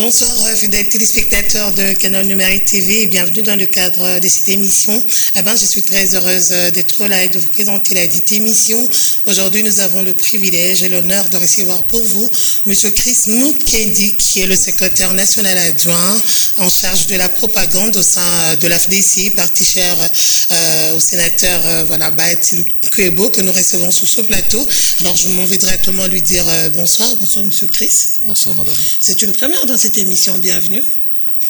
Bonsoir fidèles téléspectateurs de Canal Numérique TV et bienvenue dans le cadre de cette émission. Je suis très heureuse d'être là et de vous présenter la dite émission. Aujourd'hui, nous avons le privilège et l'honneur de recevoir pour vous M. Chris Mukendi, qui est le secrétaire national adjoint en charge de la propagande au sein de l'AFDC, parti cher au sénateur Bahati Lukwebo, que nous recevons sur ce plateau. Alors, je m'en vais directement lui dire bonsoir. Bonsoir, M. Chris. Bonsoir, madame. C'est une première dans cette émission. Bienvenue.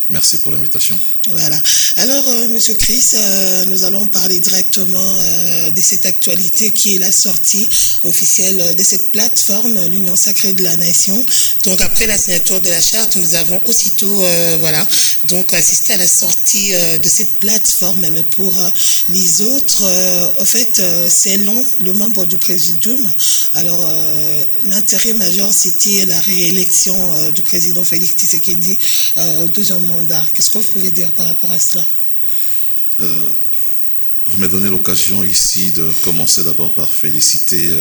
Merci pour l'invitation. Voilà. Alors, Monsieur Chris, nous allons parler directement de cette actualité qui est la sortie officielle de cette plateforme, l'Union Sacrée de la Nation. Donc, après la signature de la charte, nous avons aussitôt, donc assisté à la sortie de cette plateforme. Mais pour les autres, en fait, c'est le membre du Présidium. Alors, l'intérêt majeur, c'était la réélection du président Félix Tshisekedi au deuxième mandat. Qu'est-ce que vous pouvez dire par rapport à cela? Vous me donnez l'occasion ici de commencer d'abord par féliciter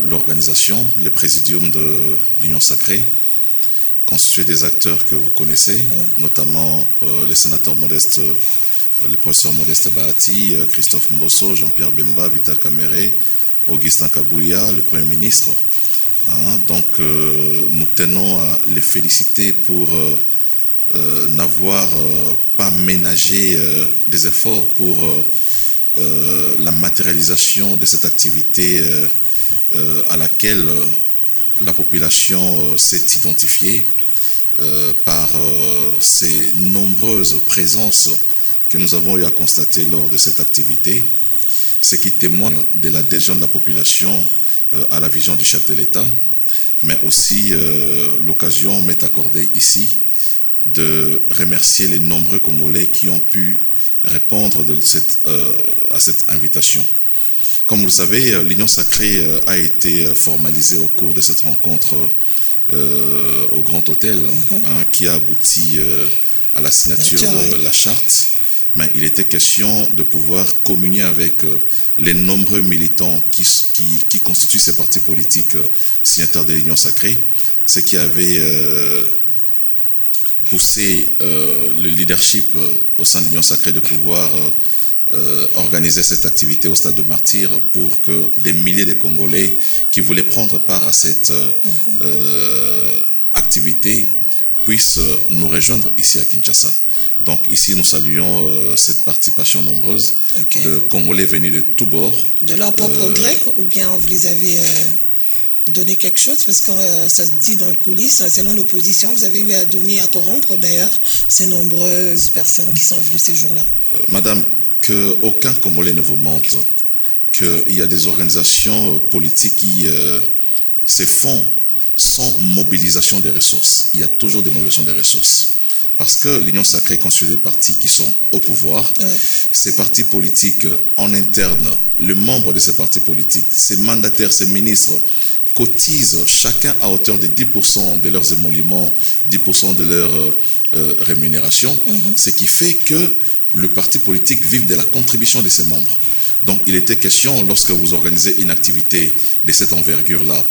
l'organisation, le Présidium de l'Union Sacrée, constitué des acteurs que vous connaissez, notamment les sénateurs modestes, le professeur Modeste Bahati, Christophe Mbosso, Jean-Pierre Bemba, Vital Kamerhe, Augustin Kabouya, le Premier ministre. Donc nous tenons à les féliciter pour n'avoir pas ménagé des efforts pour la matérialisation de cette activité à laquelle la population s'est identifiée par ces nombreuses présences que nous avons eu à constater lors de cette activité, ce qui témoigne de l'adhésion de la population à la vision du chef de l'État, mais aussi l'occasion m'est accordée ici de remercier les nombreux Congolais qui ont pu répondre à cette invitation. Comme vous le savez, l'Union Sacrée a été formalisée au cours de cette rencontre au Grand Hôtel, qui a abouti à la signature de la charte. Mais il était question de pouvoir communier avec les nombreux militants qui constituent ces partis politiques signataires de l'Union Sacrée, ce qui avait poussé le leadership au sein de l'Union Sacrée de pouvoir organiser cette activité au stade de Martyrs pour que des milliers de Congolais qui voulaient prendre part à cette activité puissent nous rejoindre ici à Kinshasa. Donc ici, nous saluons cette participation nombreuse de Congolais venus de tous bords. De leur propre gré, ou bien vous les avez donné quelque chose? Parce que ça se dit dans le coulisses, selon l'opposition, vous avez eu à donner, à corrompre d'ailleurs, ces nombreuses personnes qui sont venues ces jours-là. Madame, qu'aucun Congolais ne vous mente qu'il y a des organisations politiques qui se font sans mobilisation des ressources. Il y a toujours des mobilisations des ressources. Parce que l'Union Sacrée constitue des partis qui sont au pouvoir. Ces partis politiques en interne, les membres de ces partis politiques, ces mandataires, ces ministres, cotisent chacun à hauteur de 10% de leurs émoluments, 10% de leur rémunération, ce qui fait que le parti politique vive de la contribution de ses membres. Donc il était question, lorsque vous organisez une activité de cette envergure-là,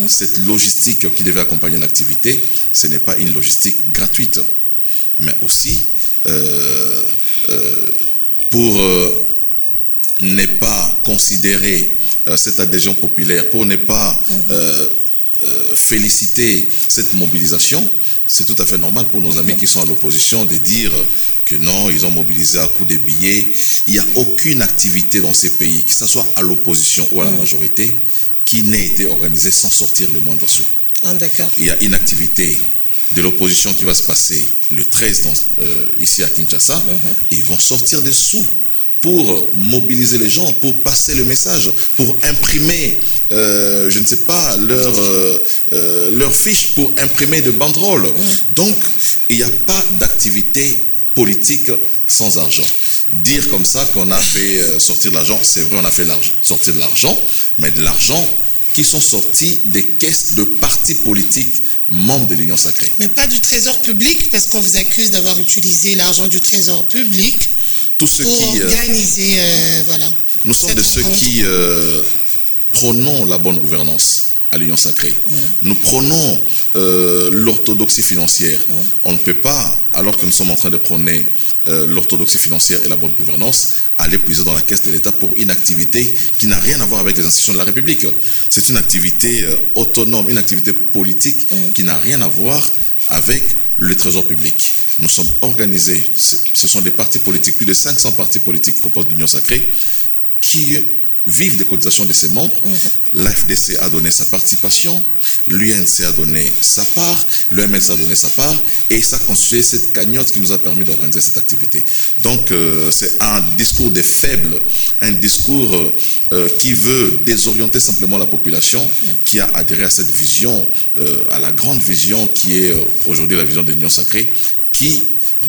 cette logistique qui devait accompagner l'activité, ce n'est pas une logistique gratuite. Mais aussi pour ne pas considérer cette adhésion populaire, pour ne pas féliciter cette mobilisation, c'est tout à fait normal pour nos amis qui sont à l'opposition de dire que non, ils ont mobilisé à coup de billets. Il n'y a aucune activité dans ces pays, que ce soit à l'opposition ou à la majorité, qui n'ait été organisée sans sortir le moindre sou. Il y a une activité de l'opposition qui va se passer le 13 ici à Kinshasa, et ils vont sortir des sous pour mobiliser les gens, pour passer le message, pour imprimer, je ne sais pas, leur fiche, pour imprimer de banderoles. Donc, il n'y a pas d'activité politique sans argent. Dire comme ça qu'on a fait sortir de l'argent, c'est vrai, on a fait sortir de l'argent, mais de l'argent qui sont sortis des caisses de partis politiques membres de l'Union Sacrée. Mais pas du trésor public, parce qu'on vous accuse d'avoir utilisé l'argent du trésor public pour organiser, Nous sommes de ceux qui prônons la bonne gouvernance à l'Union Sacrée. Nous prônons l'orthodoxie financière. On ne peut pas, alors que nous sommes en train de prôner l'orthodoxie financière et la bonne gouvernance, aller puiser dans la caisse de l'État pour une activité qui n'a rien à voir avec les institutions de la République. C'est une activité autonome, une activité politique qui n'a rien à voir avec le trésor public. Nous sommes organisés, ce sont des partis politiques, plus de 500 partis politiques qui composent l'Union Sacrée, qui vivent des cotisations de ses membres. L'AFDC a donné sa participation, l'UNC a donné sa part, l'EMLC a donné sa part, et ça a constitué cette cagnotte qui nous a permis d'organiser cette activité. Donc c'est un discours des faibles, un discours qui veut désorienter simplement la population, qui a adhéré à cette vision, à la grande vision qui est aujourd'hui la vision de l'Union Sacrée,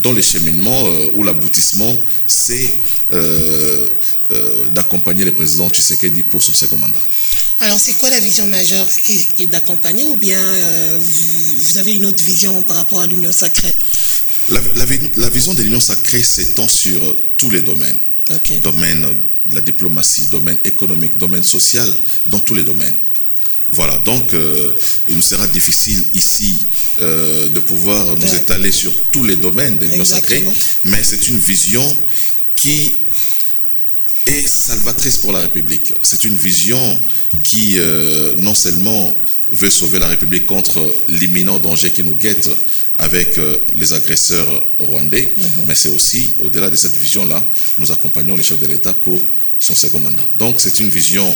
dont les cheminements ou l'aboutissement, c'est d'accompagner le président Tshisekedi pour son second mandat. Alors, c'est quoi la vision majeure qui est d'accompagner, ou bien vous avez une autre vision par rapport à l'Union Sacrée? La vision de l'Union Sacrée s'étend sur tous les domaines. Okay. Domaine de la diplomatie, domaine économique, domaine social, dans tous les domaines. Voilà, donc il nous sera difficile ici de pouvoir nous étaler sur tous les domaines de l'Union Sacrée, mais c'est une vision qui est salvatrice pour la République. C'est une vision qui non seulement veut sauver la République contre l'imminent danger qui nous guette avec les agresseurs rwandais, mais c'est aussi, au-delà de cette vision-là, nous accompagnons les chefs de l'État pour son second mandat. Donc c'est une vision,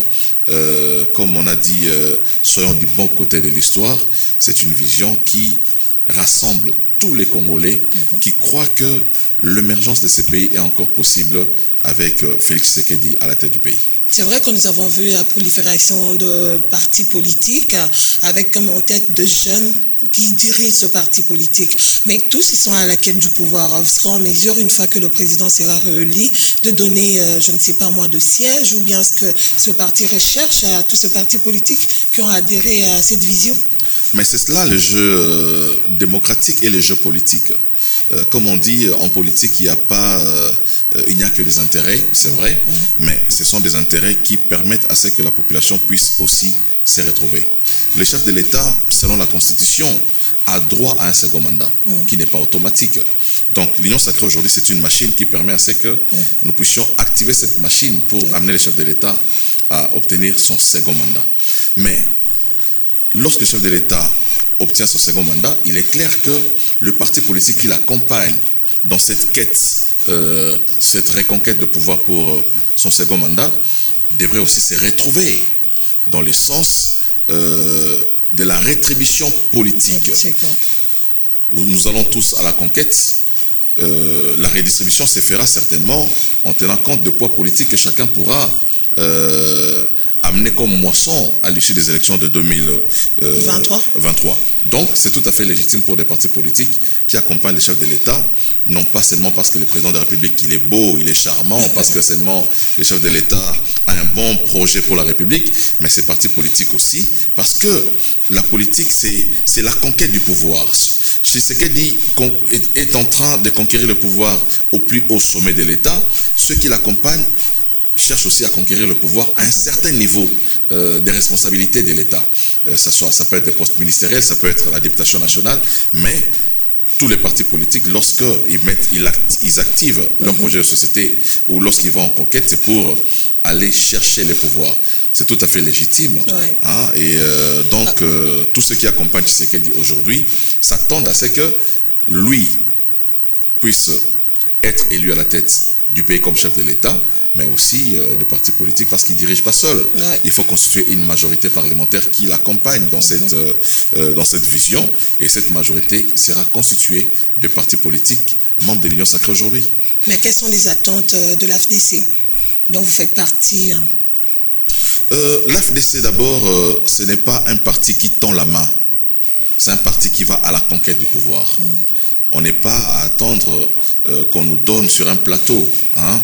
comme on a dit, soyons du bon côté de l'histoire, c'est une vision qui rassemble tous les Congolais qui croient que l'émergence de ce pays est encore possible avec Félix Tshisekedi à la tête du pays. C'est vrai que nous avons vu la prolifération de partis politiques avec comme en tête de jeunes qui dirigent ce parti politique. Mais tous, ils sont à la quête du pouvoir. Ils seront en mesure, une fois que le président sera réélu, de donner, je ne sais pas moi, de sièges, ou bien ce que ce parti recherche à tous ces partis politiques qui ont adhéré à cette vision. Mais c'est cela le jeu démocratique et le jeu politique. Comme on dit, en politique, il n'y a que des intérêts, c'est vrai, mais ce sont des intérêts qui permettent à ce que la population puisse aussi se retrouver. Le chef de l'État, selon la Constitution, a droit à un second mandat, qui n'est pas automatique. Donc l'Union Sacrée aujourd'hui, c'est une machine qui permet à ce que nous puissions activer cette machine pour amener le chef de l'État à obtenir son second mandat. Mais lorsque le chef de l'État obtient son second mandat, il est clair que le parti politique qui l'accompagne dans cette quête, cette reconquête de pouvoir pour son second mandat, devrait aussi se retrouver dans le sens de la rétribution politique. Où nous allons tous à la conquête, la redistribution se fera certainement en tenant compte de poids politiques que chacun pourra amené comme moisson à l'issue des élections de 2023. Donc, c'est tout à fait légitime pour des partis politiques qui accompagnent les chefs de l'État, non pas seulement parce que le président de la République, il est beau, il est charmant, parce que seulement le chef de l'État a un bon projet pour la République, mais ces partis politiques aussi, parce que la politique, c'est la conquête du pouvoir. Tshisekedi est en train de conquérir le pouvoir au plus haut sommet de l'État. Ceux qui l'accompagnent cherche aussi à conquérir le pouvoir à un certain niveau des responsabilités de l'État. Ça peut être des postes ministériels, ça peut être la députation nationale, mais tous les partis politiques, lorsqu'ils activent leur projet de société ou lorsqu'ils vont en conquête, c'est pour aller chercher les pouvoirs. C'est tout à fait légitime. Ouais. Hein, et donc, tous ceux qui accompagnent Tshisekedi aujourd'hui s'attendent à ce que lui puisse être élu à la tête du pays comme chef de l'État, mais aussi des partis politiques, parce qu'il ne dirige pas seul. Ouais. Il faut constituer une majorité parlementaire qui l'accompagne dans cette vision, et cette majorité sera constituée de partis politiques membres de l'Union Sacrée aujourd'hui. Mais quelles sont les attentes de l'AFDC, dont vous faites partie? L'AFDC, d'abord, ce n'est pas un parti qui tend la main. C'est un parti qui va à la conquête du pouvoir. On n'est pas à attendre qu'on nous donne sur un plateau. Hein.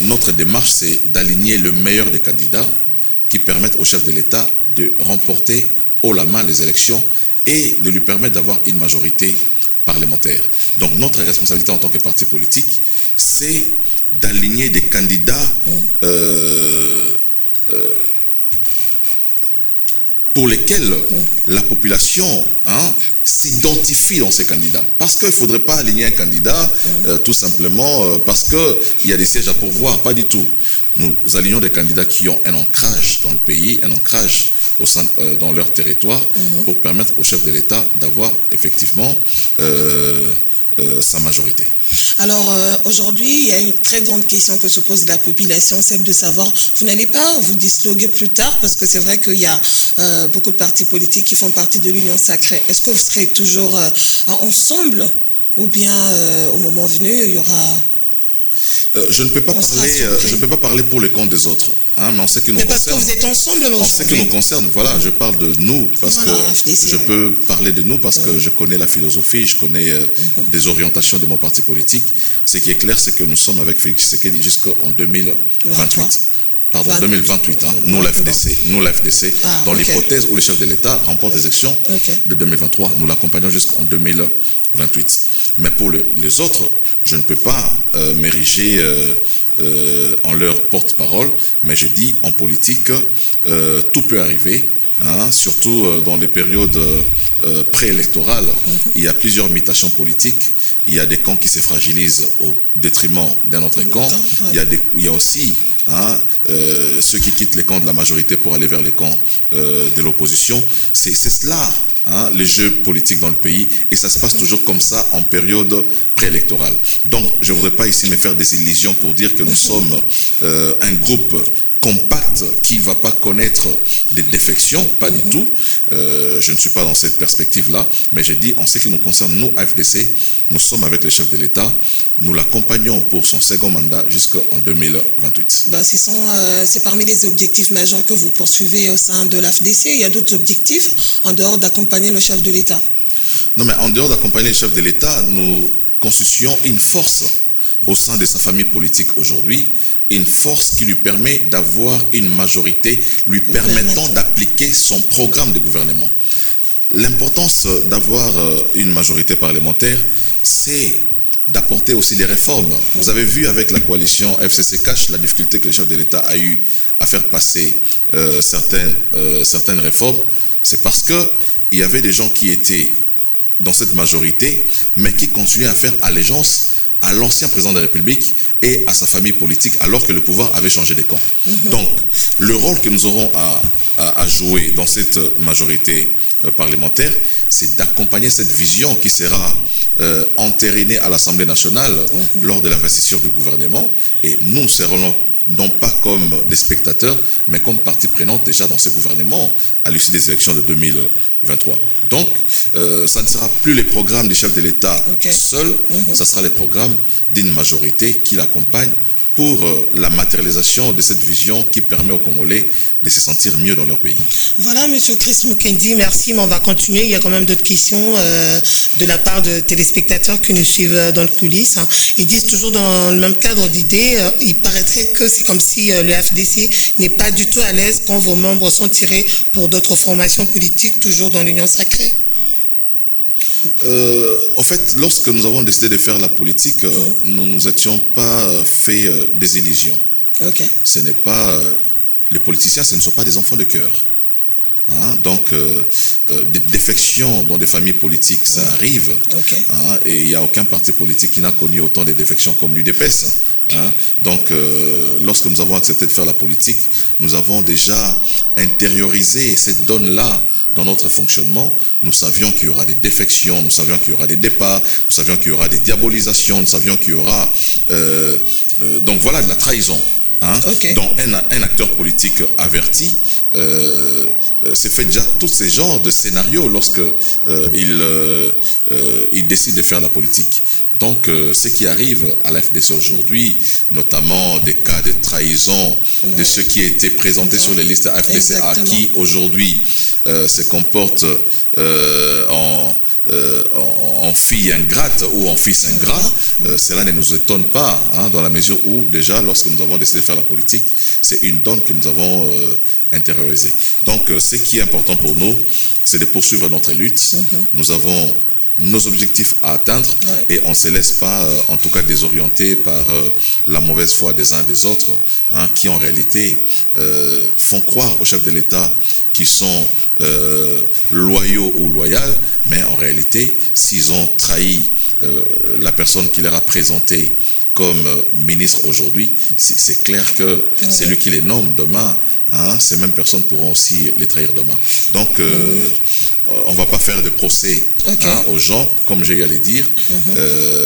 Notre démarche, c'est d'aligner le meilleur des candidats qui permettent au chef de l'État de remporter haut la main les élections et de lui permettre d'avoir une majorité parlementaire. Donc notre responsabilité en tant que parti politique, c'est d'aligner des candidats pour lesquels la population s'identifie dans ces candidats. Parce qu'il ne faudrait pas aligner un candidat tout simplement parce qu'il y a des sièges à pourvoir, pas du tout. Nous alignons des candidats qui ont un ancrage dans le pays, un ancrage dans leur territoire pour permettre au chef de l'État d'avoir effectivement sa majorité. Alors aujourd'hui, il y a une très grande question que se pose la population, celle de savoir, vous n'allez pas vous disloguer plus tard, parce que c'est vrai qu'il y a beaucoup de partis politiques qui font partie de l'Union sacrée. Est-ce que vous serez toujours ensemble, ou bien au moment venu, il y aura... je ne peux pas parler pour le compte des autres, mais on sait que nous concerne. Parce que vous êtes ensemble aujourd'hui. On sait que nous concerne, voilà, je parle de nous, parce que je peux parler de nous, parce que je connais la philosophie, je connais des orientations de mon parti politique. Ce qui est clair, c'est que nous sommes avec Félix Tshisekedi jusqu'en 2028. Pardon, 2028, nous l'AFDC, dans l'hypothèse où le chef de l'État remporte les élections de 2023, nous l'accompagnons jusqu'en 2028. Mais pour les autres, je ne peux pas m'ériger en leur porte-parole, mais je dis en politique, tout peut arriver, surtout dans les périodes préélectorales. Il y a plusieurs mutations politiques, il y a des camps qui se fragilisent au détriment d'un autre camp, il y a aussi ceux qui quittent les camps de la majorité pour aller vers les camps de l'opposition. C'est cela. Les jeux politiques dans le pays, et ça se passe toujours comme ça en période préélectorale. Donc, je ne voudrais pas ici me faire des illusions pour dire que nous sommes un groupe compact qui ne va pas connaître des défections, pas du tout. Je ne suis pas dans cette perspective-là, mais j'ai dit, en ce qui nous concerne, nous, AFDC, nous sommes avec le chef de l'État, nous l'accompagnons pour son second mandat jusqu'en 2028. C'est parmi les objectifs majeurs que vous poursuivez au sein de l'AFDC. Il y a d'autres objectifs en dehors d'accompagner le chef de l'État? Non, mais en dehors d'accompagner le chef de l'État, nous constituons une force au sein de sa famille politique aujourd'hui, une force qui lui permet d'avoir une majorité lui permettant d'appliquer son programme de gouvernement. L'importance d'avoir une majorité parlementaire, c'est d'apporter aussi des réformes. Vous avez vu avec la coalition FCC-CACH la difficulté que le chef de l'État a eu à faire passer certaines réformes. C'est parce qu'il y avait des gens qui étaient dans cette majorité, mais qui continuaient à faire allégeance à l'ancien président de la République et à sa famille politique, alors que le pouvoir avait changé de camp. Donc, le rôle que nous aurons à jouer dans cette majorité parlementaire, c'est d'accompagner cette vision qui sera entérinée à l'Assemblée nationale lors de l'investiture du gouvernement. Et nous serons non pas comme des spectateurs, mais comme partie prenante déjà dans ce gouvernement à l'issue des élections de 2023. Donc, ça ne sera plus les programmes du chef de l'État seul, ça sera les programmes d'une majorité qui l'accompagne pour la matérialisation de cette vision qui permet aux Congolais de se sentir mieux dans leur pays. Voilà, M. Chris Mukendi, merci, mais on va continuer. Il y a quand même d'autres questions de la part de téléspectateurs qui nous suivent dans le coulisses. Ils disent toujours dans le même cadre d'idées, il paraîtrait que c'est comme si le FDC n'est pas du tout à l'aise quand vos membres sont tirés pour d'autres formations politiques, toujours dans l'Union sacrée. En fait, lorsque nous avons décidé de faire la politique, nous ne nous étions pas fait des illusions. Ce n'est pas... les politiciens, ce ne sont pas des enfants de cœur. Donc, des défections dans des familles politiques, ça arrive. Et il n'y a aucun parti politique qui n'a connu autant de défections comme l'UDPS. Donc, lorsque nous avons accepté de faire la politique, nous avons déjà intériorisé cette donne-là dans notre fonctionnement. Nous savions qu'il y aura des défections, nous savions qu'il y aura des départs, nous savions qu'il y aura des diabolisations, nous savions qu'il y aura donc voilà, de la trahison. Donc un acteur politique averti s'est fait déjà tous ces genres de scénarios lorsque il décide de faire la politique. Donc, ce qui arrive à la FDC aujourd'hui, notamment des cas de trahison de ceux qui étaient présentés sur les listes FDCA, qui aujourd'hui se comportent en fille ingrate ou en fils ingrat, cela ne nous étonne pas, dans la mesure où déjà lorsque nous avons décidé de faire la politique, c'est une donne que nous avons intériorisée. Donc ce qui est important pour nous, c'est de poursuivre notre lutte. Nous avons nos objectifs à atteindre et on ne se laisse pas en tout cas désorienter par la mauvaise foi des uns et des autres, qui en réalité font croire au chef de l'État qui sont loyaux ou loyales, mais en réalité, s'ils ont trahi la personne qui leur a présenté comme ministre aujourd'hui, c'est clair que c'est lui qui les nomme demain. Hein, ces mêmes personnes pourront aussi les trahir demain. Donc, on ne va pas faire de procès aux gens, comme j'ai eu à le dire.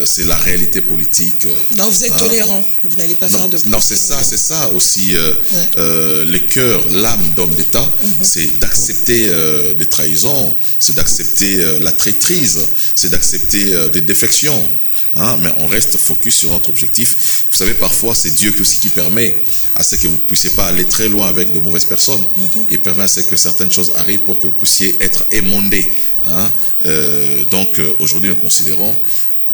C'est la réalité politique. Donc, vous êtes tolérant, vous n'allez pas faire de procès. Non, c'est ça aussi. Le cœur, l'âme d'homme d'État, c'est d'accepter des trahisons, c'est d'accepter la traîtrise, c'est d'accepter des défections. Hein, mais on reste focus sur notre objectif. Vous savez, parfois, c'est Dieu aussi qui permet à ce que vous ne puissiez pas aller très loin avec de mauvaises personnes. Il permet à ce que certaines choses arrivent pour que vous puissiez être émondés. Hein. Donc, aujourd'hui, nous considérons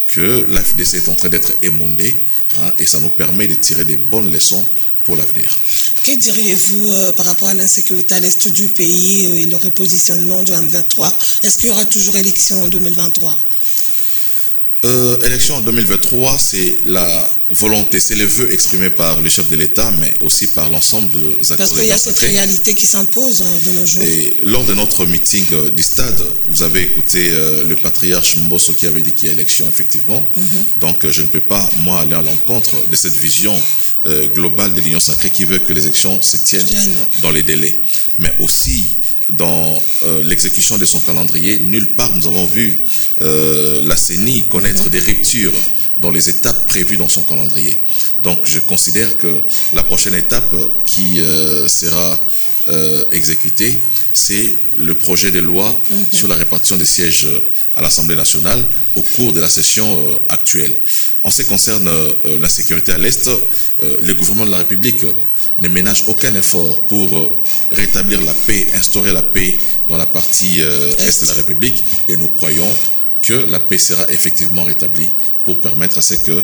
que l'AFDC est en train d'être émondée, hein, et ça nous permet de tirer des bonnes leçons pour l'avenir. Que diriez-vous par rapport à l'insécurité à l'est du pays et le repositionnement du M23? Est-ce qu'il y aura toujours élection en 2023? Élection en 2023, c'est la volonté, c'est le vœu exprimé par le chef de l'État, mais aussi par l'ensemble des acteurs. Parce qu'il y a cette réalité qui s'impose de nos jours. Et lors de notre meeting du stade, vous avez écouté le patriarche Mbosso qui avait dit qu'il y a élection, effectivement. Donc, je ne peux pas, moi, aller à l'encontre de cette vision globale de l'Union sacrée qui veut que les élections se tiennent dans les délais. Mais aussi, dans l'exécution de son calendrier, nulle part nous avons vu la CENI connaître des ruptures dans les étapes prévues dans son calendrier. Donc je considère que la prochaine étape qui sera exécutée, c'est le projet de loi sur la répartition des sièges à l'Assemblée nationale au cours de la session actuelle. En ce qui concerne l'insécurité à l'Est, le gouvernement de la République ne ménage aucun effort pour rétablir la paix, instaurer la paix dans la partie est de la République, et nous croyons que la paix sera effectivement rétablie pour permettre à ce que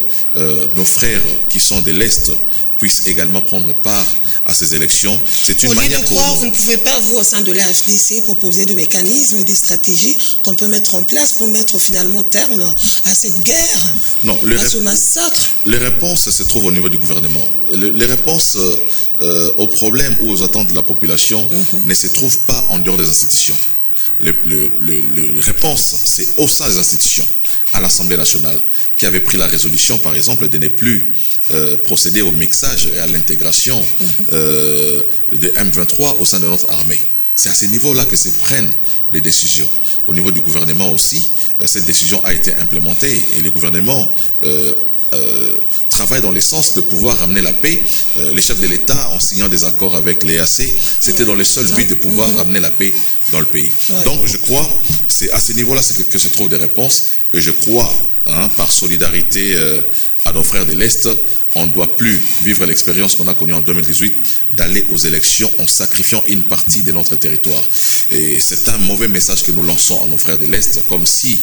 nos frères qui sont de l'Est puissent également prendre part à ces élections. C'est une manière pour nous. Vous ne pouvez pas, vous, au sein de l'AFDC, proposer des mécanismes et des stratégies qu'on peut mettre en place pour mettre finalement terme à cette guerre, à ce massacre. Les réponses se trouvent au niveau du gouvernement. Les réponses aux problèmes ou aux attentes de la population ne se trouvent pas en dehors des institutions. Les réponses, c'est au sein des institutions, à l'Assemblée nationale, qui avait pris la résolution, par exemple, de ne plus procéder au mixage et à l'intégration de M23 au sein de notre armée. C'est à ce niveau-là que se prennent des décisions. Au niveau du gouvernement aussi, cette décision a été implémentée et le gouvernement travaille dans le sens de pouvoir ramener la paix. Les chefs de l'État, en signant des accords avec l'EAC, c'était dans le seul but de pouvoir ramener la paix dans le pays. Donc je crois, c'est à ce niveau-là que se trouvent des réponses, et je crois, par solidarité à nos frères de l'Est, on ne doit plus vivre l'expérience qu'on a connue en 2018, d'aller aux élections en sacrifiant une partie de notre territoire. Et c'est un mauvais message que nous lançons à nos frères de l'Est, comme si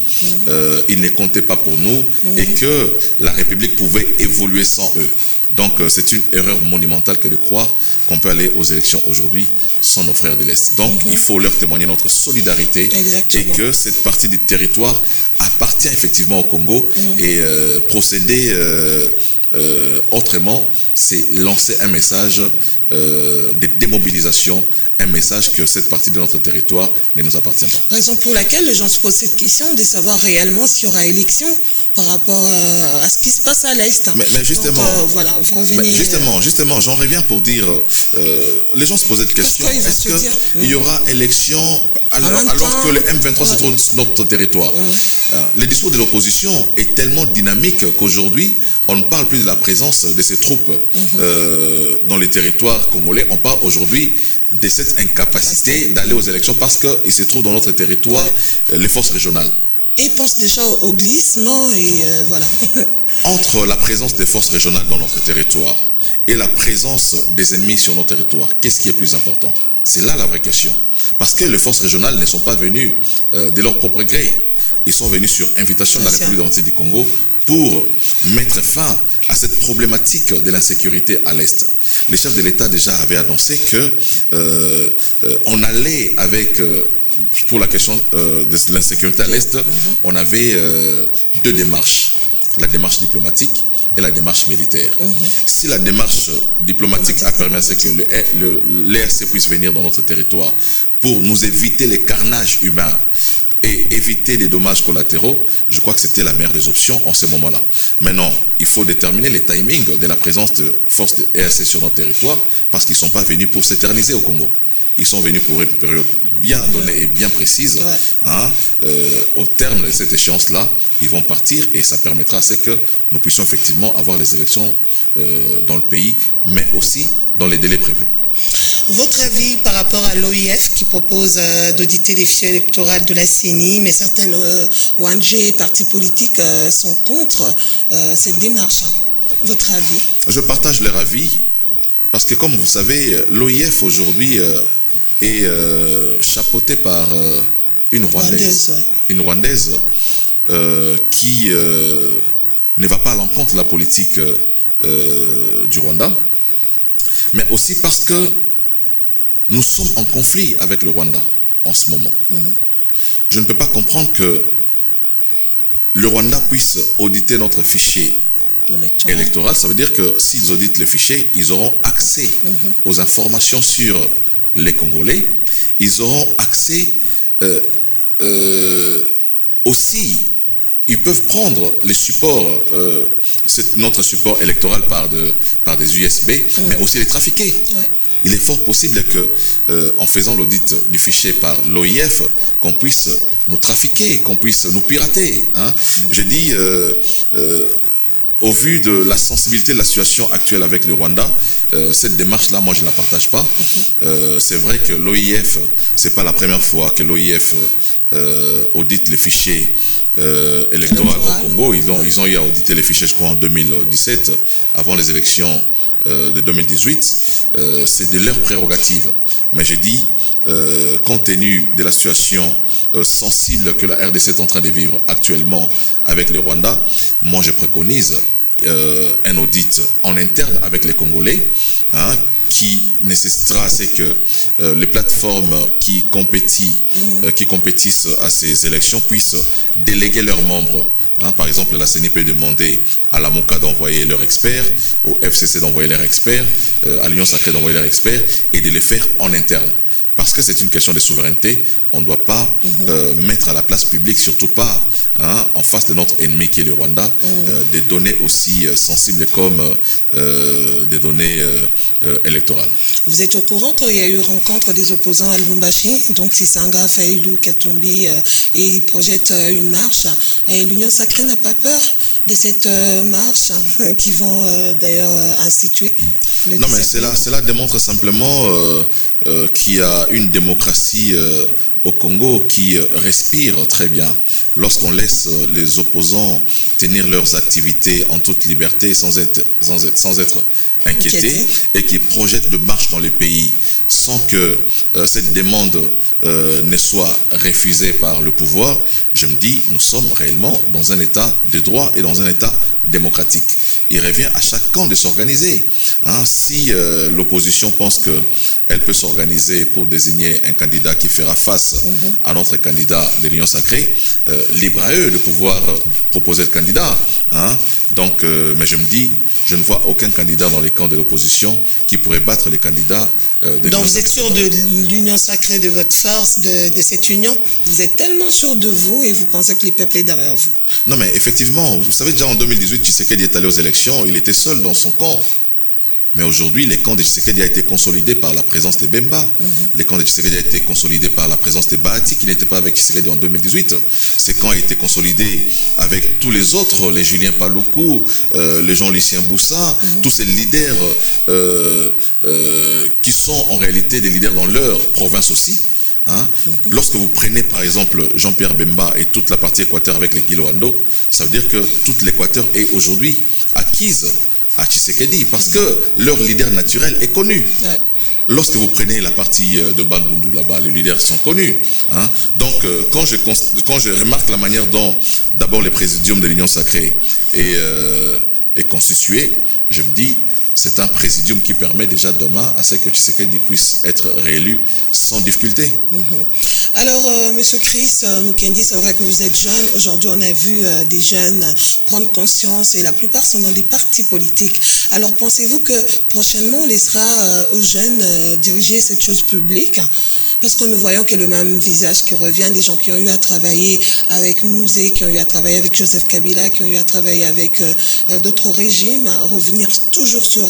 ils ne comptaient pas pour nous et que la République pouvait évoluer sans eux. Donc c'est une erreur monumentale que de croire qu'on peut aller aux élections aujourd'hui sans nos frères de l'Est. Donc il faut leur témoigner notre solidarité. Exactement. Et que cette partie du territoire appartient effectivement au Congo et procéder autrement, c'est lancer un message de démobilisation, un message que cette partie de notre territoire ne nous appartient pas. Raison pour laquelle les gens se posent cette question de savoir réellement s'il y aura élection par rapport à ce qui se passe à l'Est. Mais justement, donc, voilà, vous revenez... Justement, j'en reviens pour dire, les gens se posaient cette question, est-ce qu'il y aura élection alors que le M23 se trouve sur notre territoire? Le discours de l'opposition est tellement dynamique qu'aujourd'hui, on ne parle plus de la présence de ces troupes dans les territoires congolais, on parle aujourd'hui de cette incapacité d'aller aux élections parce qu'il se trouve dans notre territoire les forces régionales. Et ils pensent déjà au glissement et voilà. Entre la présence des forces régionales dans notre territoire et la présence des ennemis sur notre territoire, qu'est-ce qui est plus important? C'est là la vraie question. Parce que les forces régionales ne sont pas venues de leur propre gré. Ils sont venus sur invitation de la République démocratique du Congo pour mettre fin à cette problématique de l'insécurité à l'Est. Les chefs de l'État déjà avaient annoncé que on allait avec... pour la question de l'insécurité à l'Est, on avait deux démarches. La démarche diplomatique et la démarche militaire. Si la démarche diplomatique a permis à ce que l'EAC puisse venir dans notre territoire pour nous éviter les carnages humains et éviter des dommages collatéraux, je crois que c'était la meilleure des options en ce moment-là. Maintenant, il faut déterminer les timings de la présence de forces de EAC sur notre territoire, parce qu'ils ne sont pas venus pour s'éterniser au Congo. Ils sont venus pour une période bien donnée et bien précise. Au terme de cette échéance-là, ils vont partir et ça permettra à ce que nous puissions effectivement avoir les élections dans le pays, mais aussi dans les délais prévus. Votre avis par rapport à l'OIF qui propose d'auditer les fichiers électoraux de la CENI, mais certaines ONG et partis politiques sont contre cette démarche. Votre avis? Je partage leur avis parce que, comme vous savez, l'OIF aujourd'hui est chapeautée par une Rwandaise. Une Rwandaise qui ne va pas à l'encontre de la politique du Rwanda, mais aussi parce que nous sommes en conflit avec le Rwanda en ce moment. Je ne peux pas comprendre que le Rwanda puisse auditer notre fichier électoral. Ça veut dire que s'ils auditent le fichier, ils auront accès aux informations sur les Congolais. Ils auront accès aussi, ils peuvent prendre les supports, notre support électoral par des USB, mais aussi les trafiquer. Il est fort possible que, en faisant l'audit du fichier par l'OIF, qu'on puisse nous trafiquer, qu'on puisse nous pirater. Je dis, au vu de la sensibilité de la situation actuelle avec le Rwanda, cette démarche-là, moi, je ne la partage pas. C'est vrai que l'OIF, ce n'est pas la première fois que l'OIF audite les fichiers électoraux au Congo. Ils ont eu à auditer les fichiers, je crois, en 2017, avant les élections de 2018. C'est de leur prérogative. Mais j'ai dit, compte tenu de la situation sensible que la RDC est en train de vivre actuellement avec le Rwanda, moi je préconise un audit en interne avec les Congolais, qui nécessitera c'est que les plateformes qui compétissent à ces élections puissent déléguer leurs membres. Par exemple, la CENI peut demander à la MOCA d'envoyer leurs experts, au FCC d'envoyer leurs experts, à l'Union Sacrée d'envoyer leurs experts et de les faire en interne. Parce que c'est une question de souveraineté, on ne doit pas mettre à la place publique, surtout pas en face de notre ennemi qui est le Rwanda, des données aussi sensibles comme des données électorales. Vous êtes au courant qu'il y a eu rencontre des opposants à Lubumbashi, donc Sisanga, Faïlou, Katumbi, et ils projettent une marche. Et l'Union Sacrée n'a pas peur de cette marche qu'ils vont d'ailleurs instituer? Non, mais cela démontre simplement qu'il y a une démocratie au Congo qui respire très bien. Lorsqu'on laisse les opposants tenir leurs activités en toute liberté sans être inquiétés et qui projettent de marche dans les pays sans que cette demande ne soit refusée par le pouvoir, je me dis, nous sommes réellement dans un état de droit et dans un état démocratique. Il revient à chaque camp de s'organiser. Si l'opposition pense qu'elle peut s'organiser pour désigner un candidat qui fera face à notre candidat de l'Union Sacrée, libre à eux de pouvoir proposer le candidat. Donc, mais je me dis, je ne vois aucun candidat dans les camps de l'opposition qui pourrait battre les candidats de l'Union Sacrée. Donc vous êtes sûr de l'Union Sacrée, de votre force, de cette union? Vous êtes tellement sûr de vous et vous pensez que le peuple est derrière vous? Non, mais effectivement, vous savez, déjà en 2018, Tshisekedi est allé aux élections, il était seul dans son camp. Mais aujourd'hui, les camps de Tshisekedi a été consolidés par la présence de Bemba. Les camps de Tshisekedi a été consolidés par la présence de Bahati, qui n'était pas avec Tshisekedi en 2018. Ces camps ont été consolidés avec tous les autres, les Julien Paluku, les Jean-Lucien Boussa, tous ces leaders qui sont en réalité des leaders dans leur province aussi. Lorsque vous prenez par exemple Jean-Pierre Bemba et toute la partie Équateur avec les Guiloando, ça veut dire que toute l'Équateur est aujourd'hui acquise à Tshisekedi, parce que leur leader naturel est connu. Lorsque vous prenez la partie de Bandundu là-bas, les leaders sont connus. Donc, quand je remarque la manière dont, d'abord, le présidium de l'Union Sacrée est constitué, je me dis, c'est un présidium qui permet déjà demain à ce que Tshisekedi puisse être réélu sans difficulté. Alors, Monsieur Chris Mukendi, c'est vrai que vous êtes jeune. Aujourd'hui, on a vu des jeunes prendre conscience et la plupart sont dans des partis politiques. Alors, pensez-vous que prochainement, on laissera aux jeunes diriger cette chose publique? Parce que nous voyons que le même visage qui revient, des gens qui ont eu à travailler avec Mouzé, qui ont eu à travailler avec Joseph Kabila, qui ont eu à travailler avec d'autres régimes, revenir toujours sur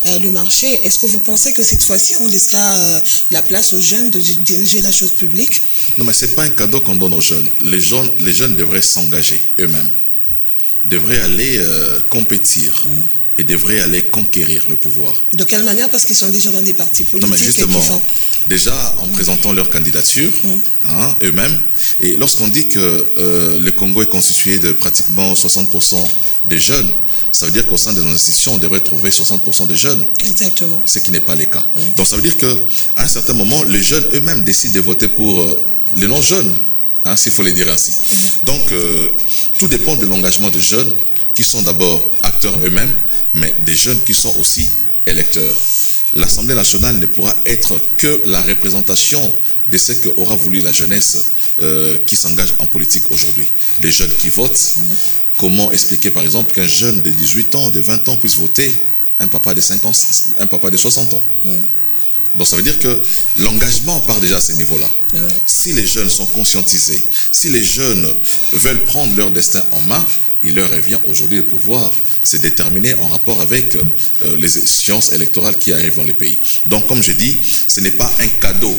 le marché. Est-ce que vous pensez que cette fois-ci, on laissera la place aux jeunes de diriger la chose publique? Non, mais ce n'est pas un cadeau qu'on donne aux jeunes. Les jeunes devraient s'engager eux-mêmes, devraient aller compétir. Et devraient aller conquérir le pouvoir. De quelle manière? Parce qu'ils sont déjà dans des partis politiques. Non, mais justement, déjà en présentant leur candidature, eux-mêmes, et lorsqu'on dit que le Congo est constitué de pratiquement 60% des jeunes, ça veut dire qu'au sein de nos institutions, on devrait trouver 60% des jeunes. Exactement. Ce qui n'est pas le cas. Donc ça veut dire qu'à un certain moment, les jeunes eux-mêmes décident de voter pour les non-jeunes, s'il faut les dire ainsi. Donc tout dépend de l'engagement des jeunes, qui sont d'abord acteurs eux-mêmes, mais des jeunes qui sont aussi électeurs. L'Assemblée nationale ne pourra être que la représentation de ce qu'aura voulu la jeunesse qui s'engage en politique aujourd'hui. Les jeunes qui votent, comment expliquer par exemple qu'un jeune de 18 ans, de 20 ans puisse voter un papa de 5 ans, un papa de 60 ans? Donc ça veut dire que l'engagement part déjà à ce niveau-là. Si les jeunes sont conscientisés, si les jeunes veulent prendre leur destin en main, il leur revient aujourd'hui de pouvoir se déterminer en rapport avec les échéances électorales qui arrivent dans les pays. Donc, comme je dis, ce n'est pas un cadeau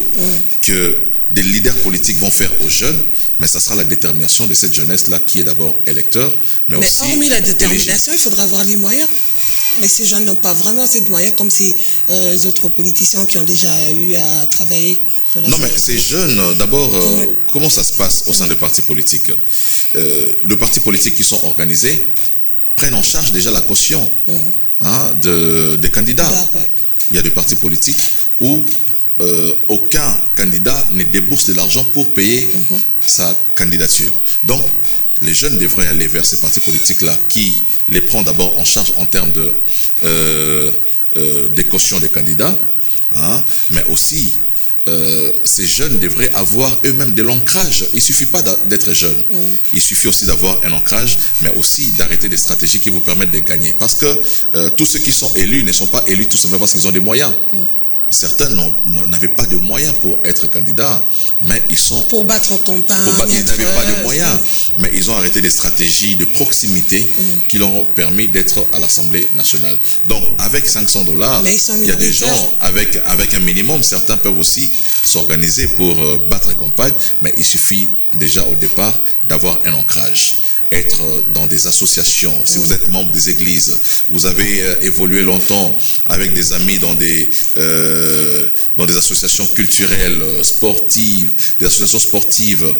que des leaders politiques vont faire aux jeunes, mais ça sera la détermination de cette jeunesse-là qui est d'abord électeur, mais aussi hormis la détermination, il faudra avoir les moyens. Mais ces jeunes n'ont pas vraiment ces moyens comme ces autres politiciens qui ont déjà eu à travailler. Non, mais ces jeunes, d'abord, comment ça se passe au sein des partis politiques? Les partis politiques qui sont organisés prennent en charge déjà la caution des candidats. Il y a des partis politiques où aucun candidat ne débourse de l'argent pour payer sa candidature. Donc, les jeunes devraient aller vers ces partis politiques-là qui les prend d'abord en charge en termes de caution des candidats, mais aussi ces jeunes devraient avoir eux-mêmes de l'ancrage. Il ne suffit pas d'être jeune, il suffit aussi d'avoir un ancrage, mais aussi d'arrêter des stratégies qui vous permettent de gagner. Parce que tous ceux qui sont élus ne sont pas élus tout simplement parce qu'ils ont des moyens. Certains n'avaient pas de moyens pour être candidats, mais ils sont... Pour battre campagne. Ils n'avaient pas de moyens, mais ils ont arrêté des stratégies de proximité qui leur ont permis d'être à l'Assemblée nationale. Donc, avec $500, il y a des gens avec un minimum, certains peuvent aussi s'organiser pour battre campagne, mais il suffit déjà au départ d'avoir un ancrage. Être dans des associations, si vous êtes membre des églises, vous avez évolué longtemps avec des amis dans des associations culturelles, sportives, des associations sportives,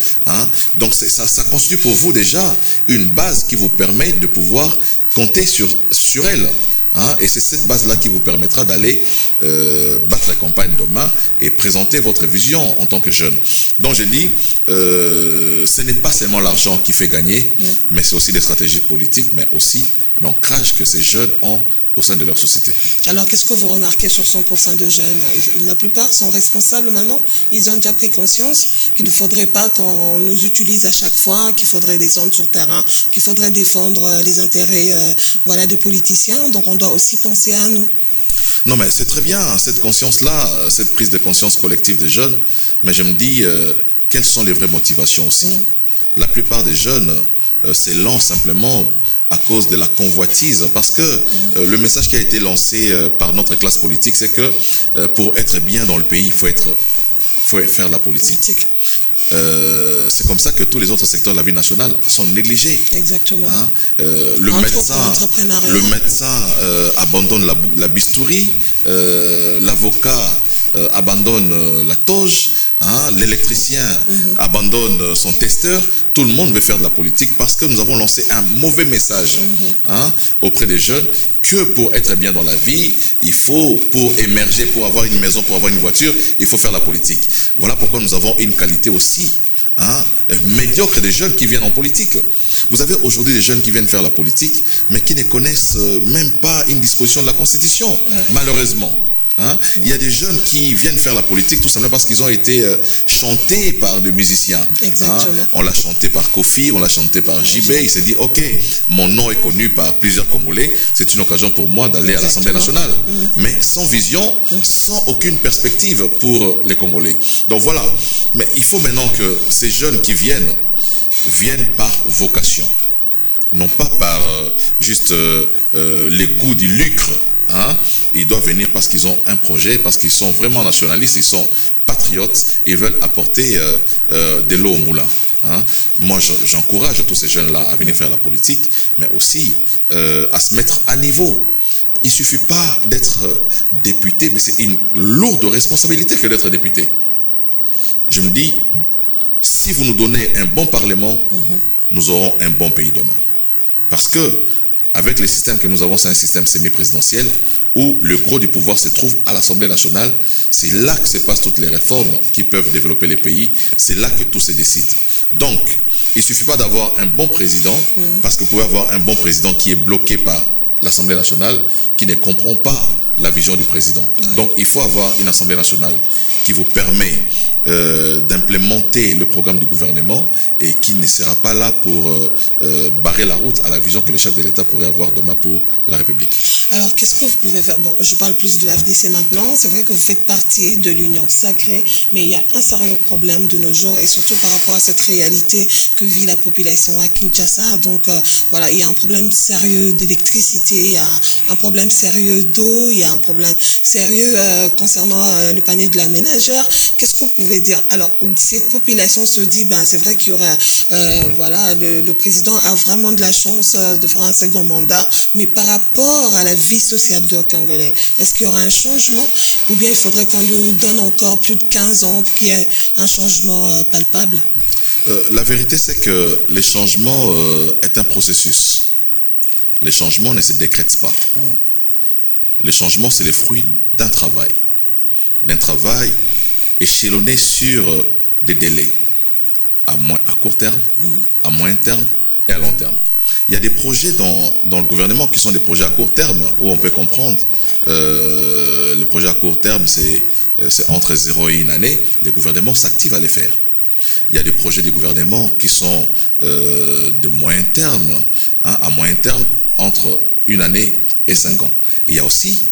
donc ça constitue pour vous déjà une base qui vous permet de pouvoir compter sur elle. Et c'est cette base-là qui vous permettra d'aller battre la campagne demain et présenter votre vision en tant que jeune. Donc je dis, ce n'est pas seulement l'argent qui fait gagner, mais c'est aussi des stratégies politiques, mais aussi l'ancrage que ces jeunes ont au sein de leur société. Alors, qu'est-ce que vous remarquez sur 100% de jeunes? La plupart sont responsables maintenant. Ils ont déjà pris conscience qu'il ne faudrait pas qu'on nous utilise à chaque fois, qu'il faudrait descendre sur terrain, qu'il faudrait défendre les intérêts des politiciens. Donc, on doit aussi penser à nous. Non, mais c'est très bien, cette conscience-là, cette prise de conscience collective des jeunes. Mais je me dis, quelles sont les vraies motivations aussi? La plupart des jeunes s'élancent simplement à cause de la convoitise, parce que le message qui a été lancé par notre classe politique, c'est que pour être bien dans le pays, il faut faire la politique. C'est comme ça que tous les autres secteurs de la vie nationale sont négligés. Exactement. Le médecin abandonne la bistourie, l'avocat abandonne la toge, l'électricien abandonne son testeur. Tout le monde veut faire de la politique parce que nous avons lancé un mauvais message auprès des jeunes que pour être bien dans la vie, il faut, pour émerger, pour avoir une maison, pour avoir une voiture, il faut faire la politique. Voilà pourquoi nous avons une qualité aussi médiocre des jeunes qui viennent en politique. Vous avez aujourd'hui des jeunes qui viennent faire la politique, mais qui ne connaissent même pas une disposition de la Constitution, malheureusement. Hein? Il y a des jeunes qui viennent faire la politique tout simplement parce qu'ils ont été chantés par des musiciens. Exactement. Hein? On l'a chanté par Kofi, on l'a chanté par JB. Il s'est dit, ok, mon nom est connu par plusieurs Congolais, c'est une occasion pour moi d'aller à l'Assemblée nationale. Mais sans vision, sans aucune perspective pour les Congolais. Donc voilà. Mais il faut maintenant que ces jeunes qui viennent par vocation. Non pas par juste les goûts du lucre. Hein? Ils doivent venir parce qu'ils ont un projet, parce qu'ils sont vraiment nationalistes, ils sont patriotes, ils veulent apporter de l'eau au moulin. Hein? Moi, j'encourage tous ces jeunes-là à venir faire la politique, mais aussi à se mettre à niveau. Il ne suffit pas d'être député, mais c'est une lourde responsabilité que d'être député. Je me dis, si vous nous donnez un bon parlement, nous aurons un bon pays demain. Parce que, avec le système que nous avons, c'est un système semi-présidentiel où le gros du pouvoir se trouve à l'Assemblée nationale. C'est là que se passent toutes les réformes qui peuvent développer les pays. C'est là que tout se décide. Donc, il ne suffit pas d'avoir un bon président, parce que vous pouvez avoir un bon président qui est bloqué par l'Assemblée nationale, qui ne comprend pas la vision du président. Donc, il faut avoir une Assemblée nationale qui vous permet d'implémenter le programme du gouvernement et qui ne sera pas là pour barrer la route à la vision que le chef de l'État pourrait avoir demain pour la République. Alors, qu'est-ce que vous pouvez faire? Bon, je parle plus de FDC maintenant. C'est vrai que vous faites partie de l'Union sacrée, mais il y a un sérieux problème de nos jours, et surtout par rapport à cette réalité que vit la population à Kinshasa. Donc, voilà, il y a un problème sérieux d'électricité, il y a un problème sérieux d'eau, il y a un problème sérieux concernant le panier de la ménagère. Qu'est-ce que vous pouvez dire? Alors, cette population se dit, ben, c'est vrai qu'il y aura, voilà, le président a vraiment de la chance de faire un second mandat, mais par rapport à la vie sociale de Congolais, est-ce qu'il y aura un changement, ou bien il faudrait qu'on lui donne encore plus de 15 ans pour qu'il y ait un changement palpable? La vérité, c'est que les changements est un processus. Les changements ne se décrètent pas. Les changements, c'est le fruit d'un travail échelonné sur des délais à court terme, à moyen terme et à long terme. Il y a des projets dans le gouvernement qui sont des projets à court terme, où on peut comprendre, le projet à court terme, c'est entre 0 et 1 année, les gouvernements s'activent à les faire. Il y a des projets du gouvernement qui sont de moyen terme, hein, à moyen terme, entre 1 année et 5 ans. Et il y a aussi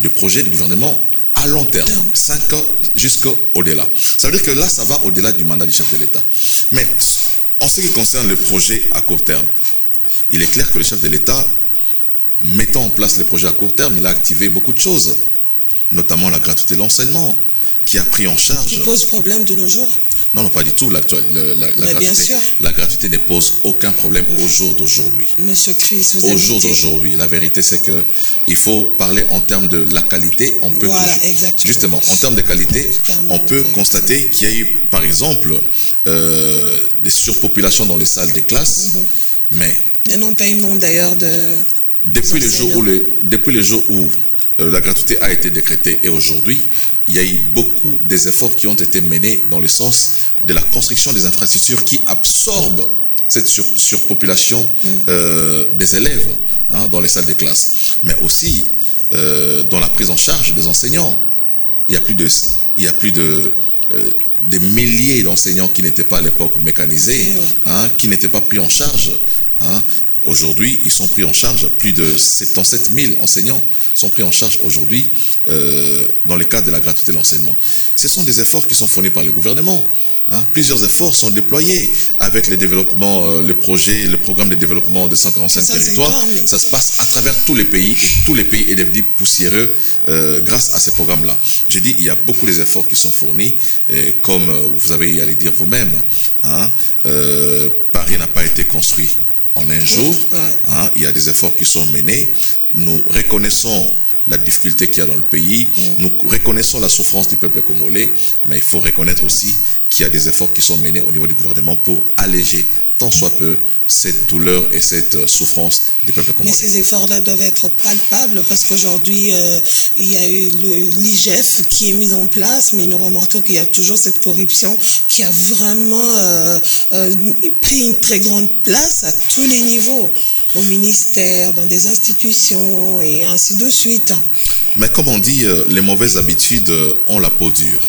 des projets du gouvernement à long terme, 5 ans jusqu'au-delà. Ça veut dire que là, ça va au-delà du mandat du chef de l'État. Mais en ce qui concerne le projet à court terme, il est clair que le chef de l'État, mettant en place les projets à court terme, il a activé beaucoup de choses, notamment la gratuité de l'enseignement, qui a pris en charge... Qui pose problème de nos jours? Non, pas du tout. La gratuité ne pose aucun problème au jour d'aujourd'hui. Monsieur Chris, vous au jour d'aujourd'hui, la vérité, c'est que il faut parler en termes de la qualité. On peut justement, en termes de qualité, on peut constater qu'il y a eu, par exemple, des surpopulations dans les salles de classe, mais... Et non-paiement d'ailleurs de... Depuis le jour où la gratuité a été décrétée et aujourd'hui, il y a eu beaucoup des efforts qui ont été menés dans le sens de la construction des infrastructures qui absorbent cette surpopulation des élèves, hein, dans les salles de classe, mais aussi dans la prise en charge des enseignants. Il y a plus de des milliers d'enseignants qui n'étaient pas à l'époque mécanisés, hein, qui n'étaient pas pris en charge. Hein. Aujourd'hui, ils sont pris en charge, plus de 77 000 enseignants sont pris en charge aujourd'hui dans le cadre de la gratuité de l'enseignement. Ce sont des efforts qui sont fournis par le gouvernement. Hein. Plusieurs efforts sont déployés avec le développement, le programme de développement de 145 territoires. Ça se passe à travers tous les pays et tous les pays est devenu poussiéreux grâce à ces programmes-là. J'ai dit, il y a beaucoup d'efforts qui sont fournis, et comme vous avez à le dire vous-même, hein, Paris n'a pas été construit en un jour. Hein, il y a des efforts qui sont menés. Nous reconnaissons la difficulté qu'il y a dans le pays, nous reconnaissons la souffrance du peuple congolais, mais il faut reconnaître aussi qu'il y a des efforts qui sont menés au niveau du gouvernement pour alléger tant soit peu cette douleur et cette souffrance du peuple congolais. Mais ces efforts-là doivent être palpables parce qu'aujourd'hui, il y a eu l'IGF qui est mis en place, mais nous remarquons qu'il y a toujours cette corruption qui a vraiment pris une très grande place à tous les niveaux, au ministère, dans des institutions et ainsi de suite. Mais comme on dit, les mauvaises habitudes ont la peau dure.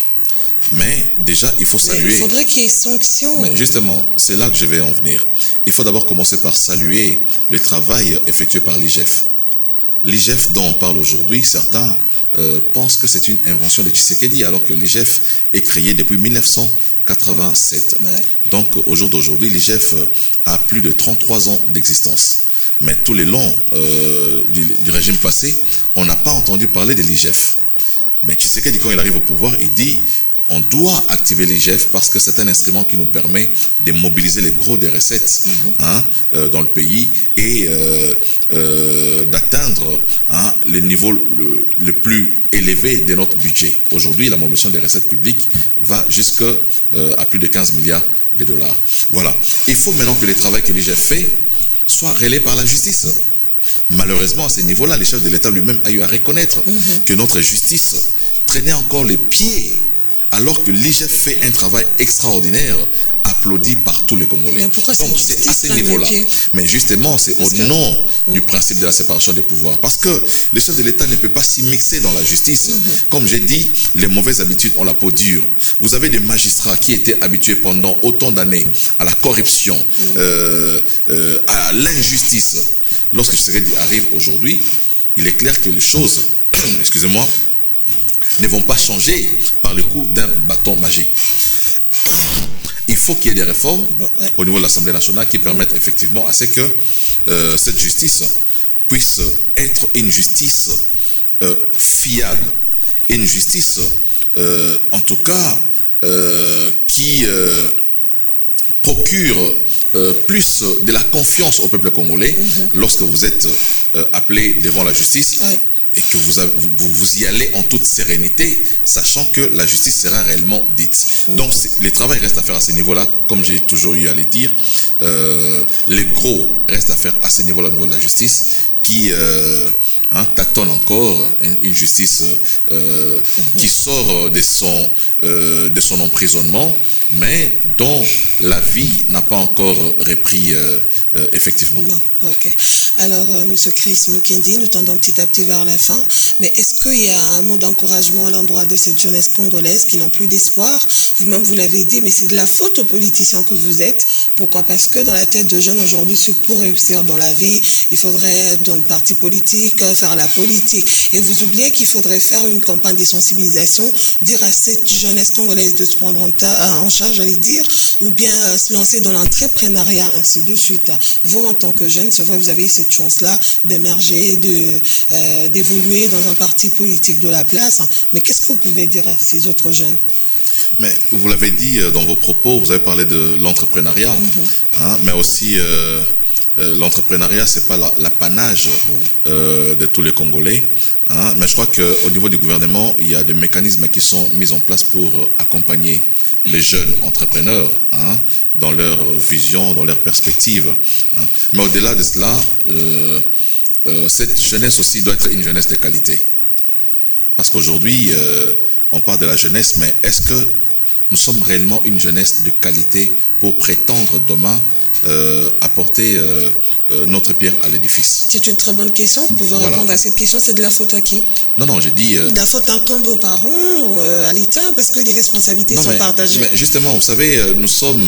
Mais déjà, il faut saluer. Mais il faudrait qu'il y ait sanctions. Mais justement, c'est là que je vais en venir. Il faut d'abord commencer par saluer le travail effectué par l'IGF. L'IGF dont on parle aujourd'hui, certains pensent que c'est une invention de Tshisekedi, alors que l'IGF est créé depuis 1987. Ouais. Donc, au jour d'aujourd'hui, l'IGF a plus de 33 ans d'existence. Mais tout le long du régime passé, on n'a pas entendu parler de l'IGF. Mais Tshisekedi, quand il arrive au pouvoir, il dit on doit activer l'IGF parce que c'est un instrument qui nous permet de mobiliser les gros des recettes dans le pays et d'atteindre le niveau le plus élevé de notre budget. Aujourd'hui, la mobilisation des recettes publiques va jusqu'à plus de 15 milliards de dollars. Voilà. Il faut maintenant que le travail que l'IGF fait soit relayé par la justice. Malheureusement, à ce niveau-là, le chef de l'État lui-même a eu à reconnaître que notre justice traînait encore les pieds alors que l'IGF fait un travail extraordinaire, applaudi par tous les Congolais. Mais pourquoi donc c'est à ce niveau-là. Mais justement, c'est au nom du principe de la séparation des pouvoirs. Parce que le chef de l'État ne peut pas s'y mixer dans la justice. Comme j'ai dit, les mauvaises habitudes ont la peau dure. Vous avez des magistrats qui étaient habitués pendant autant d'années à la corruption, à l'injustice. Lorsque Tshisekedi arrive aujourd'hui, il est clair que les choses, excusez-moi, ne vont pas changer par le coup d'un bâton magique. Il faut qu'il y ait des réformes au niveau de l'Assemblée nationale qui permettent effectivement à ce que cette justice puisse être une justice fiable, une justice en tout cas qui procure plus de la confiance au peuple congolais lorsque vous êtes appelé devant la justice. Et que vous y allez en toute sérénité, sachant que la justice sera réellement dite. Donc, le travail reste à faire à ce niveau-là, comme j'ai toujours eu à le dire. Les gros restent à faire à ce niveau-là, au niveau de la justice, qui tâtonne encore une justice qui sort de son emprisonnement, mais dont la vie n'a pas encore repris effectivement. Bon, ok. Alors, M. Chris Mukendi, nous tendons petit à petit vers la fin, mais est-ce qu'il y a un mot d'encouragement à l'endroit de cette jeunesse congolaise qui n'ont plus d'espoir? Vous-même, vous l'avez dit, mais c'est de la faute aux politiciens que vous êtes. Pourquoi? Parce que dans la tête de jeunes aujourd'hui, pour réussir dans la vie, il faudrait être dans le parti politique, faire la politique. Et vous oubliez qu'il faudrait faire une campagne de sensibilisation, dire à cette jeunesse congolaise de se prendre en charge, j'allais dire, ou bien se lancer dans l'entrepreneuriat, ainsi de suite. Vous, en tant que jeune, c'est vrai, vous avez eu cette chance-là d'émerger, d'évoluer dans un parti politique de la place. Mais qu'est-ce que vous pouvez dire à ces autres jeunes? Mais vous l'avez dit dans vos propos, vous avez parlé de l'entrepreneuriat, mais aussi l'entrepreneuriat, c'est pas l'apanage de tous les Congolais. Mais je crois qu'au niveau du gouvernement, il y a des mécanismes qui sont mis en place pour accompagner les jeunes entrepreneurs dans leur vision, dans leur perspective. Mais au-delà de cela, cette jeunesse aussi doit être une jeunesse de qualité. Parce qu'aujourd'hui, on parle de la jeunesse, mais est-ce que nous sommes réellement une jeunesse de qualité pour prétendre demain apporter notre pierre à l'édifice? C'est une très bonne question. Vous pouvez répondre à cette question. C'est de la faute à qui? Non, j'ai dit... De la faute incombe aux parents, à l'État, parce que les responsabilités sont partagées. Mais justement, vous savez, nous sommes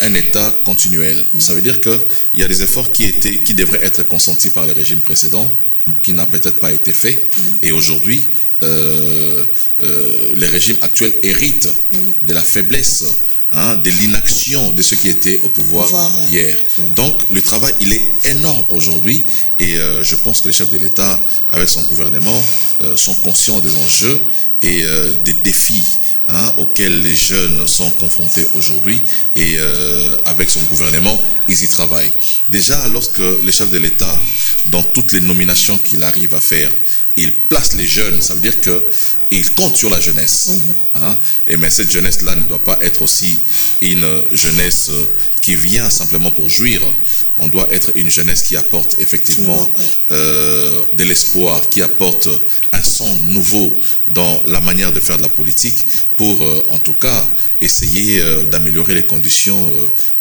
un État continuel. Ça veut dire qu'il y a des efforts qui devraient être consentis par le régime précédent, qui n'a peut-être pas été fait. Et aujourd'hui, le régime actuel hérite de la faiblesse, de l'inaction de ceux qui étaient au pouvoir hier. Donc, le travail, il est énorme aujourd'hui et je pense que les chefs de l'État, avec son gouvernement, sont conscients des enjeux et des défis auxquels les jeunes sont confrontés aujourd'hui et avec son gouvernement, ils y travaillent. Déjà, lorsque les chefs de l'État, dans toutes les nominations qu'il arrive à faire, il place les jeunes, ça veut dire qu'il compte sur la jeunesse. Et mais cette jeunesse-là ne doit pas être aussi une jeunesse qui vient simplement pour jouir. On doit être une jeunesse qui apporte effectivement de l'espoir, qui apporte un son nouveau dans la manière de faire de la politique pour, en tout cas, essayer d'améliorer les conditions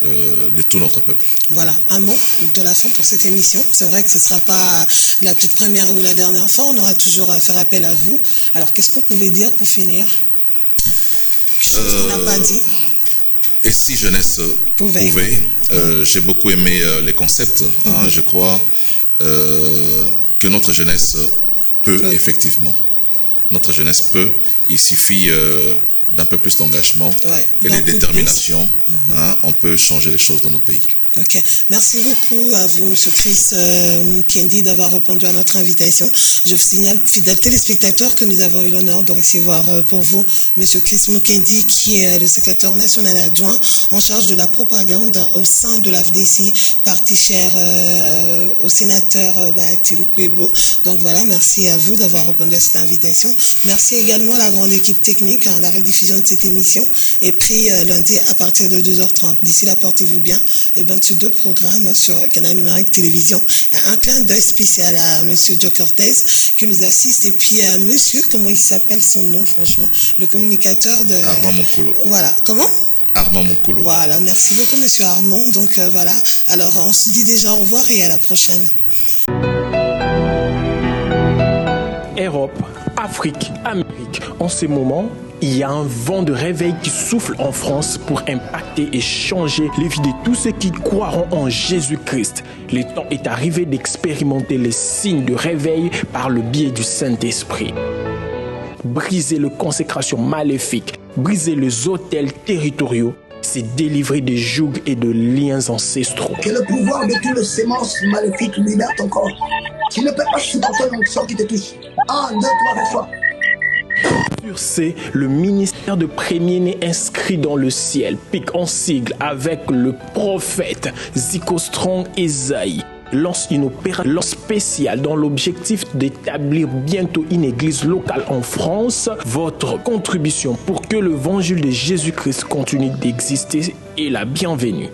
de tout notre peuple. Voilà, un mot de la fin pour cette émission. C'est vrai que ce ne sera pas la toute première ou la dernière fois, on aura toujours à faire appel à vous. Alors, qu'est-ce que vous pouvez dire pour finir? Quelque chose qu'on n'a pas dit. Et si jeunesse pouvait, j'ai beaucoup aimé les concepts. Je crois que notre jeunesse peut, effectivement. Notre jeunesse peut. Il suffit d'un peu plus d'engagement et de détermination. On peut changer les choses dans notre pays. Ok, merci beaucoup à vous, M. Chris Kendi, d'avoir répondu à notre invitation. Je vous signale, fidèles téléspectateurs, que nous avons eu l'honneur de recevoir pour vous M. Chris Kendi, qui est le secrétaire national adjoint en charge de la propagande au sein de l'AFDC, parti cher au sénateur Bahati Lukwebo. Donc voilà, merci à vous d'avoir répondu à cette invitation. Merci également à la grande équipe technique. La rediffusion de cette émission est prise lundi à partir de 2h30. D'ici là, portez-vous bien et bonne sur 2 programmes sur Canal Numérique Télévision. Un clin d'œil spécial à M. Joe Cortez qui nous assiste, et puis à monsieur, comment il s'appelle son nom, franchement, le communicateur de... Armand Moukolo. Voilà, comment? Armand Moukolo. Voilà, merci beaucoup M. Armand. Donc voilà, alors on se dit déjà au revoir et à la prochaine. Europe, Afrique, Amérique, en ce moment, il y a un vent de réveil qui souffle en France pour impacter et changer les vies de tous ceux qui croiront en Jésus-Christ. Le temps est arrivé d'expérimenter les signes de réveil par le biais du Saint-Esprit. Briser les consécrations maléfiques, briser les autels territoriaux, c'est délivrer des jougs et de liens ancestraux. Que le pouvoir de toutes les sémences maléfiques libère ton corps. Tu ne peux pas supporter l'onction qui te touche. 1, 2, 3, fois. Sur ce, le ministère de premier-né inscrit dans le ciel pique en sigle avec le prophète Zico Strong Esaïe lance une opération spéciale dans l'objectif d'établir bientôt une église locale en France. Votre contribution pour que l'évangile de Jésus-Christ continue d'exister est la bienvenue.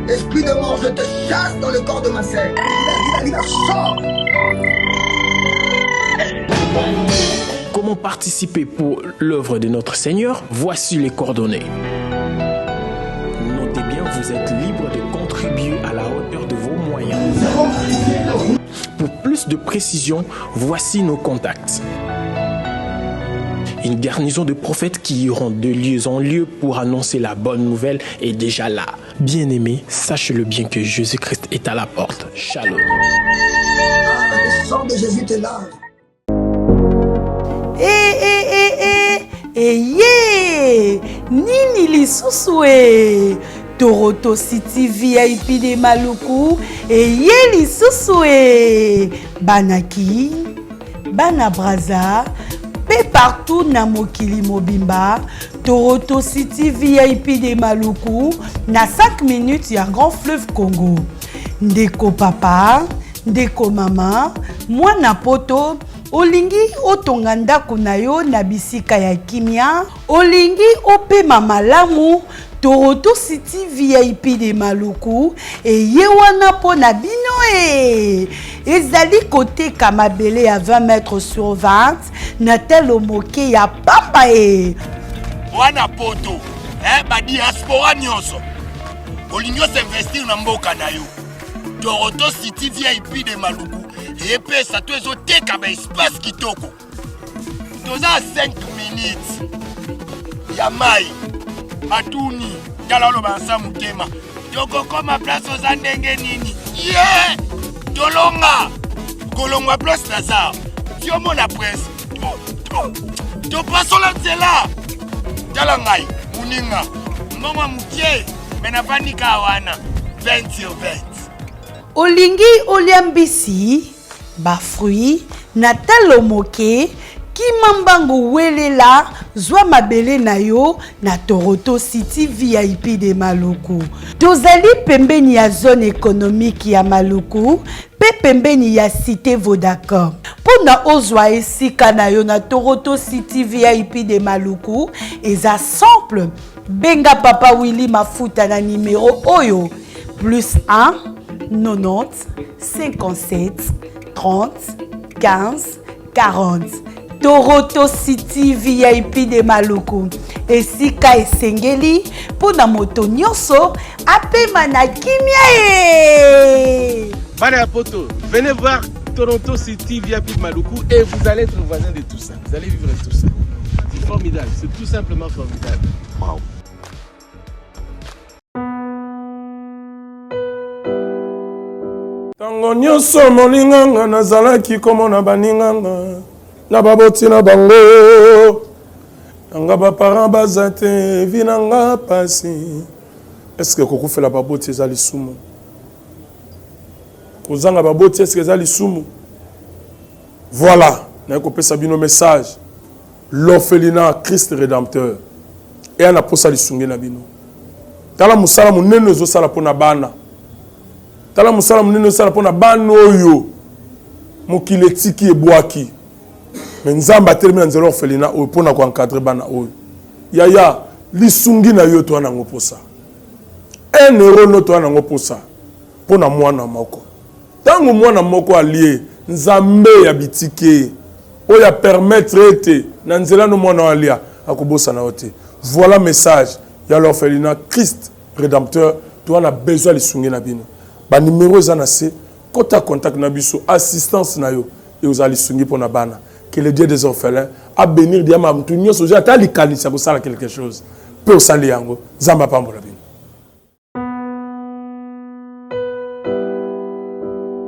Esprit de mort, je te chasse dans le corps de ma sœur. Sors. Comment participer pour l'œuvre de notre Seigneur? Voici les coordonnées. Notez bien, vous êtes libre de contribuer à la hauteur de vos moyens. Pour plus de précision, voici nos contacts. Une garnison de prophètes qui iront de lieu en lieu pour annoncer la bonne nouvelle est déjà là. Bien-aimés, sachez-le bien que Jésus-Christ est à la porte. Shalom. Le sang de Jésus te lave. Nini lisusu Toronto City VIP de Maluku lisusu Banaki Bana Braza pe partout na mokili mobimba. Toronto City VIP de Maluku na 5 minutes ya Grand Fleuve Congo. Ndeko papa, ndeko mama, mwana poto, olingi otonga ndako na yo na bisika ya kimia, olingi opema malamu. Toronto City VIP de Maluku ye wana po na bino ezali kote kamabele à 20 mètres sur 20 na telo moke ya pamba wana poto ba diaspora nyonso olingi s'investir na mboka na yo. Toronto City VIP de Maluku epesa to ezoteka ba espace kitoko toza 5 minutes ya mai atuni tala lo bansa mutema toko koma place oza ndenge nini tolonga kolongwa place Lazare tiomo na presse to pasola nzela tala ngai muninga mbongo mutie mena panika wana 20 sur 20 olingi oliambisi ba fruit na talo moke kimambango welela zwa mabele na yo na Toronto City VIP de Maluku. Tozali pembeni ya zone économique ya Maluku, pe pembeni ya cité Vodacom. Pona ozwa esika na yo na Toronto City VIP de Maluku, eza simple. Benga Papa Willy Mafuta na numéro oyo +1 90 57 30 15 40. Toronto City VIP de Maluku. Esika esengeli pona moto nyonso apema na kimia. Bana poto, venez voir Toronto City VIP de Maluku et vous allez être voisin de tout ça. Vous allez vivre tout ça. C'est formidable, c'est tout simplement formidable. Wow. Tango nyonso molinganga nazalaki komona baninganga na baboti na bango nanga baparent baza te vi nanga pasi. Est-ce que kokufela baboti eza lisumu? Kozanga baboti est-ce que eza lisumu? Voilà, na kopesa bino message. L'orphelinat Christ rédempteur et ana posa lisungi na bino. Tala musala munene ezosala pona bana. Tala musala munene ezosala pona bana oyo mokili etiki ebwaki. Mais nzamba termine nzelo orphelinat oyo pona ko encadrer bana oyo. Yaya lisungi na yo to ana ngoposa. 1 euro no to ana ngoposa pona mwana moko. Tango mwana moko allié nzambe ya bitike oya permettre ete na nzela no mwana alia akobosa na ote. Voilà message ya l'orphelinat Christ rédempteur to ana besoin lisungi na bino. Ba numéro za na se kota contact na biso assistance na yo et aux lisungi pona bana. Que le Dieu des orphelins a bénir diama mtu nyoso ja ta likanisa ko sala quelque chose. Pe osali yango zamba pambola.